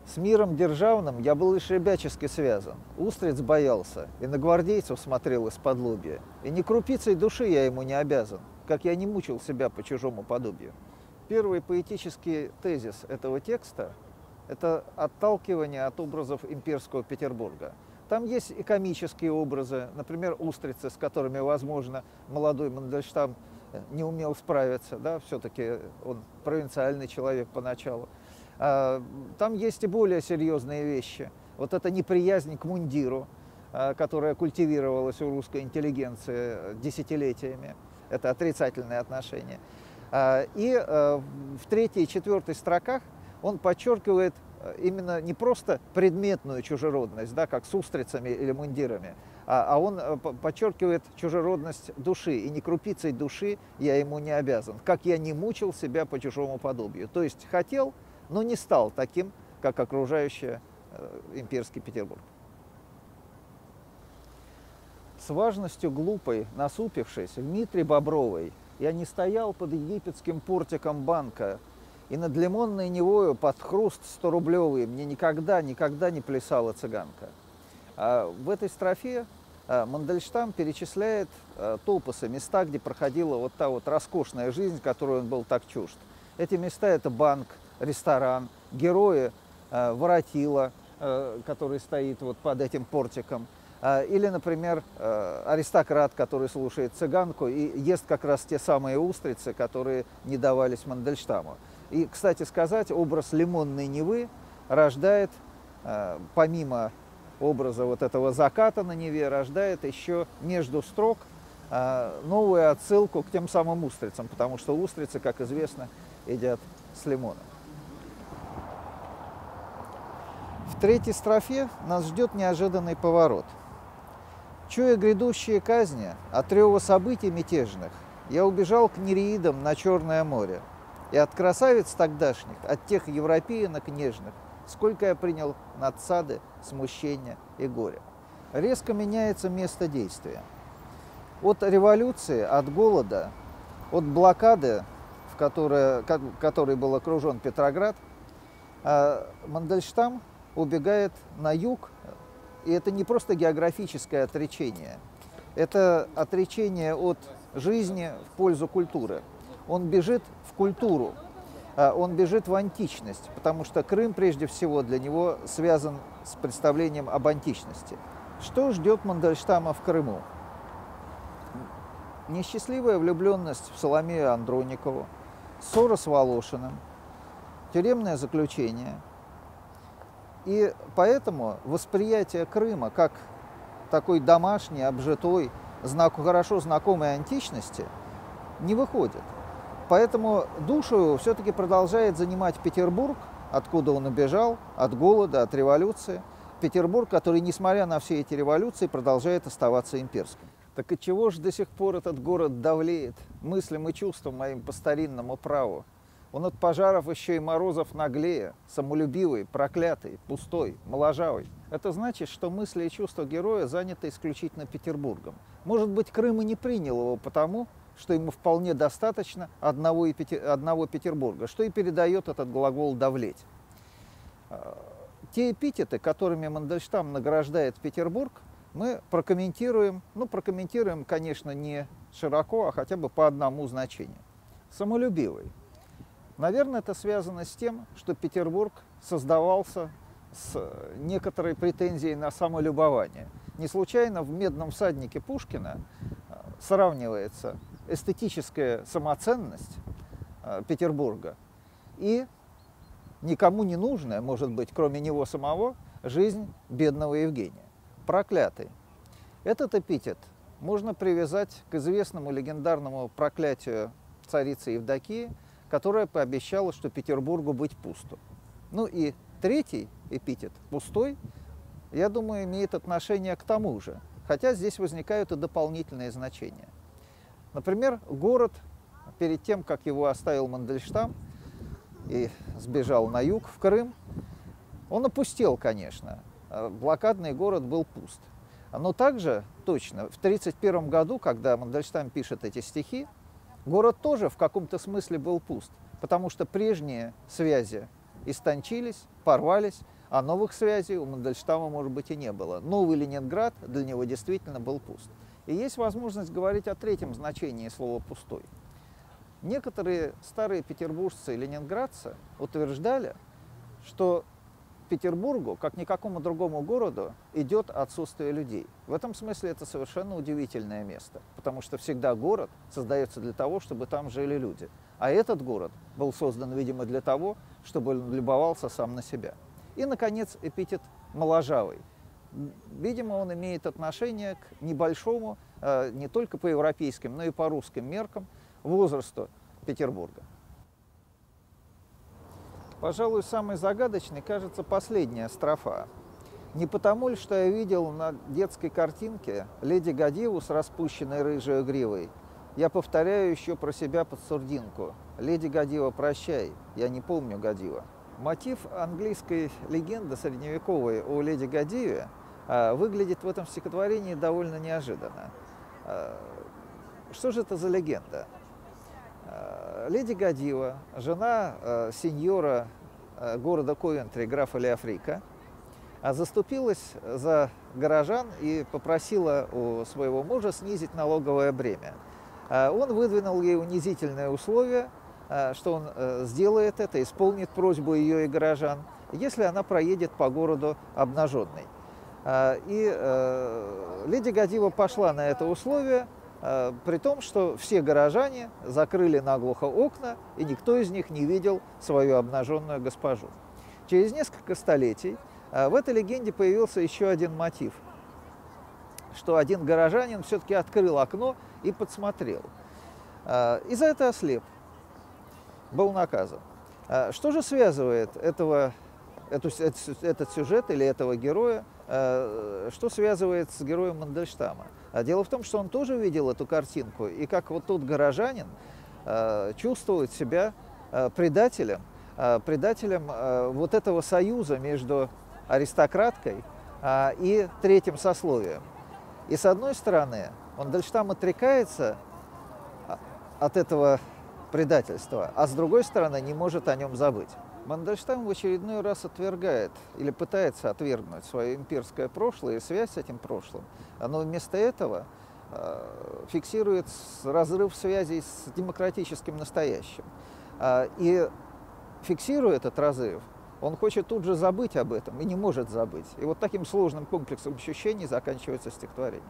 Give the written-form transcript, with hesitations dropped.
С миром державным я был лишь ребячески связан. Устриц боялся, и на гвардейцев смотрел из-под лобья. И ни крупицей души я ему не обязан, как я не мучил себя по чужому подобию. Первый поэтический тезис этого текста – это отталкивание от образов имперского Петербурга. Там есть и комические образы, например, устрицы, с которыми, возможно, молодой Мандельштам не умел справиться, да, все-таки он провинциальный человек поначалу. Там есть и более серьезные вещи. Вот эта неприязнь к мундиру, которая культивировалась у русской интеллигенции десятилетиями, это отрицательное отношение. И в третьей и четвертой строках он подчеркивает именно не просто предметную чужеродность, да, как с устрицами или мундирами, а он подчеркивает чужеродность души, и ни крупицей души я ему не обязан, как я не мучил себя по чужому подобию. То есть хотел, но не стал таким, как окружающий имперский Петербург. С важностью глупой, насупившись, в митре бобровой, я не стоял под египетским портиком банка, и над лимонной Невою под хруст 100-рублевый мне никогда не плясала цыганка. В этой строфе Мандельштам перечисляет топосы, места, где проходила вот та вот роскошная жизнь, которой он был так чужд. Эти места – это банк, ресторан, герои воротила, который стоит вот под этим портиком, или, например, аристократ, который слушает цыганку и ест как раз те самые устрицы, которые не давались Мандельштаму. И, кстати сказать, образ лимонной Невы рождает, помимо образа вот этого заката на Неве, рождает еще между строк новую отсылку к тем самым устрицам, потому что устрицы, как известно, едят с лимоном. В третьей строфе нас ждет неожиданный поворот. Чуя грядущие казни от рева событий мятежных, я убежал к нереидам на Черное море. И от красавиц тогдашних, от тех европеянок нежных, сколько я принял надсады, смущения и горя. Резко меняется место действия. От революции, от голода, от блокады, в которой был окружен Петроград, Мандельштам убегает на юг, и это не просто географическое отречение, это отречение от жизни в пользу культуры. Он бежит в культуру, он бежит в античность, потому что Крым, прежде всего, для него связан с представлением об античности. Что ждет Мандельштама в Крыму? Несчастливая влюбленность в Соломею Андроникову, ссора с Волошиным, тюремное заключение. И поэтому восприятие Крыма как такой домашней, обжитой, хорошо знакомой античности не выходит. Поэтому душу все-таки продолжает занимать Петербург, откуда он убежал, от голода, от революции. Петербург, который, несмотря на все эти революции, продолжает оставаться имперским. Так и чего же до сих пор этот город давлеет мыслям и чувствам моим по старинному праву? Он от пожаров еще и морозов наглее, самолюбивый, проклятый, пустой, моложавый. Это значит, что мысли и чувства героя заняты исключительно Петербургом. Может быть, Крым и не принял его потому, что ему вполне достаточно одного Петербурга, что и передает этот глагол «давлеть». Те эпитеты, которыми Мандельштам награждает Петербург, мы прокомментируем, конечно, не широко, а хотя бы по одному значению. Самолюбивый. Наверное, это связано с тем, что Петербург создавался с некоторой претензией на самолюбование. Не случайно в «Медном всаднике» Пушкина сравнивается эстетическая самоценность Петербурга и никому не нужная, может быть, кроме него самого, жизнь бедного Евгения. Проклятый. Этот эпитет можно привязать к известному легендарному проклятию царицы Евдокии, которая пообещала, что Петербургу быть пусту. Ну и третий эпитет, пустой, я думаю, имеет отношение к тому же, хотя здесь возникают и дополнительные значения. Например, город, перед тем, как его оставил Мандельштам и сбежал на юг, в Крым, он опустел, конечно. Блокадный город был пуст. Но также точно в 1931 году, когда Мандельштам пишет эти стихи, город тоже в каком-то смысле был пуст, потому что прежние связи истончились, порвались, А новых связей у Мандельштама, может быть, и не было. Новый Ленинград для него действительно был пуст. И есть возможность говорить о третьем значении слова «пустой». Некоторые старые петербуржцы и ленинградцы утверждали, что Петербургу, как никакому другому городу, идет отсутствие людей. В этом смысле это совершенно удивительное место, потому что всегда город создается для того, чтобы там жили люди. А этот город был создан, видимо, для того, чтобы он любовался сам на себя. И, наконец, эпитет «моложавый». Видимо, он имеет отношение к небольшому, не только по европейским, но и по русским меркам, возрасту Петербурга. Пожалуй, самой загадочной кажется последняя строфа. Не потому ли, что я видел на детской картинке леди Годиву с распущенной рыжей гривой, я повторяю еще про себя под сурдинку: «Леди Годива, прощай, я не помню Годива». Мотив английской легенды средневековой о леди Годиве выглядит в этом стихотворении довольно неожиданно. Что же это за легенда? Леди Годива, жена сеньора города Ковентри, графа Леофрика, заступилась за горожан и попросила у своего мужа снизить налоговое бремя. Он выдвинул ей унизительное условие, что он сделает это, исполнит просьбу ее и горожан, если она проедет по городу обнаженной. И леди Годива пошла на это условие, при том, что все горожане закрыли наглухо окна, и никто из них не видел свою обнаженную госпожу. Через несколько столетий в этой легенде появился еще один мотив, что один горожанин все-таки открыл окно и подсмотрел. И за это ослеп, был наказан. Что же связывает этот сюжет или этого героя, что связывает с героем Мандельштама? Дело в том, что он тоже видел эту картинку, и как вот тот горожанин чувствует себя предателем вот этого союза между аристократкой и третьим сословием. И с одной стороны, Мандельштам отрекается от этого предательства, а с другой стороны, не может о нем забыть. Мандельштам в очередной раз отвергает или пытается отвергнуть свое имперское прошлое и связь с этим прошлым, но вместо этого фиксирует разрыв связей с демократическим настоящим. И фиксируя этот разрыв, он хочет тут же забыть об этом и не может забыть. И вот таким сложным комплексом ощущений заканчивается стихотворение.